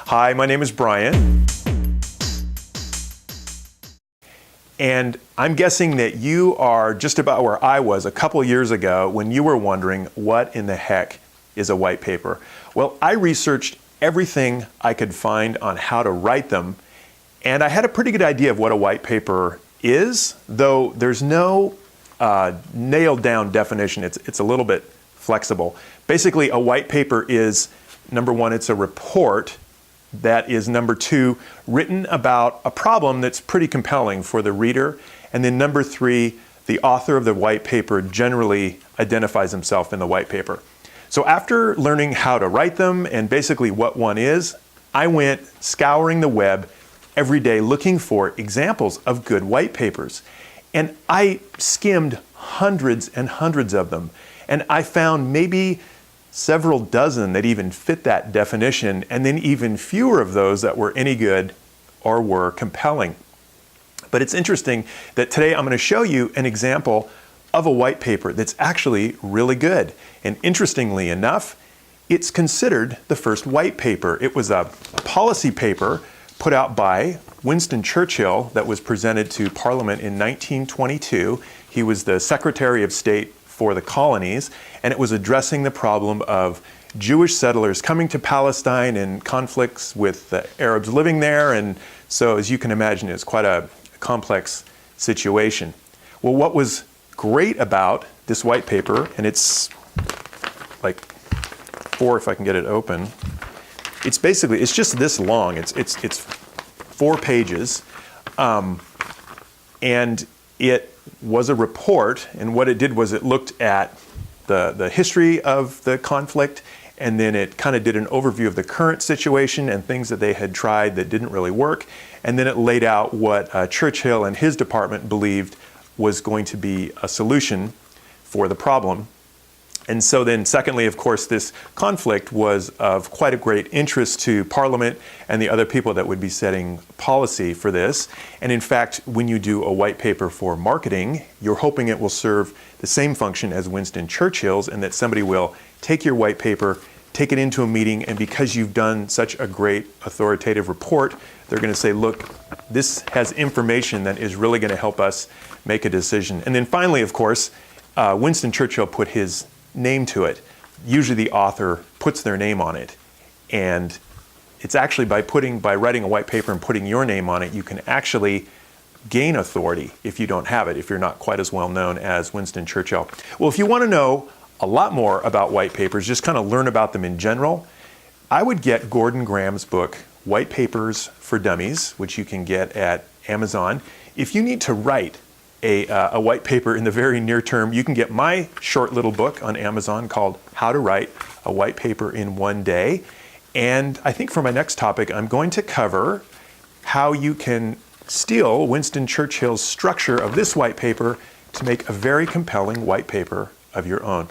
Hi, my name is Brian. And I'm guessing that you are just about where I was a couple years ago when you were wondering what in the heck is a white paper. Well, I researched everything I could find on how to write them, and I had a pretty good idea of what a white paper is, though there's no nailed down definition. It's a little bit flexible. Basically, a white paper is, number one, it's a report that is, number two, written about a problem that's pretty compelling for the reader. And then number three, the author of the white paper generally identifies himself in the white paper. So after learning how to write them and basically what one is, I went scouring the web every day looking for examples of good white papers. And I skimmed hundreds and hundreds of them. And I found maybe several dozen that even fit that definition, and then even fewer of those that were any good or were compelling. But it's interesting that today I'm going to show you an example of a white paper that's actually really good. And interestingly enough, it's considered the first white paper. It was a policy paper put out by Winston Churchill that was presented to Parliament in 1922. He was the Secretary of State for the colonies, and it was addressing the problem of Jewish settlers coming to Palestine and conflicts with the Arabs living there. And so, as you can imagine, it's quite a complex situation. Well, what was great about this white paper, and it's like if I can get it open, it's just this long. It's 4 pages, and it was a report, and what it did was it looked at the history of the conflict, and then it kind of did an overview of the current situation and things that they had tried that didn't really work, and then it laid out what Churchill and his department believed was going to be a solution for the problem. And so then secondly, of course, this conflict was of quite a great interest to Parliament and the other people that would be setting policy for this. And in fact, when you do a white paper for marketing, you're hoping it will serve the same function as Winston Churchill's, and that somebody will take your white paper, take it into a meeting, and because you've done such a great authoritative report, they're going to say, look, this has information that is really going to help us make a decision. And then finally, of course, Winston Churchill put his name to it. Usually the author puts their name on it, and it's actually by writing a white paper and putting your name on it, you can actually gain authority if you don't have it, if you're not quite as well known as Winston Churchill. Well, if you want to know a lot more about white papers, just kind of learn about them in general, I would get Gordon Graham's book, White Papers for Dummies, which you can get at Amazon. If you need to write a white paper in the very near term, you can get my short little book on Amazon called How to Write a White Paper in One Day. And I think for my next topic, I'm going to cover how you can steal Winston Churchill's structure of this white paper to make a very compelling white paper of your own.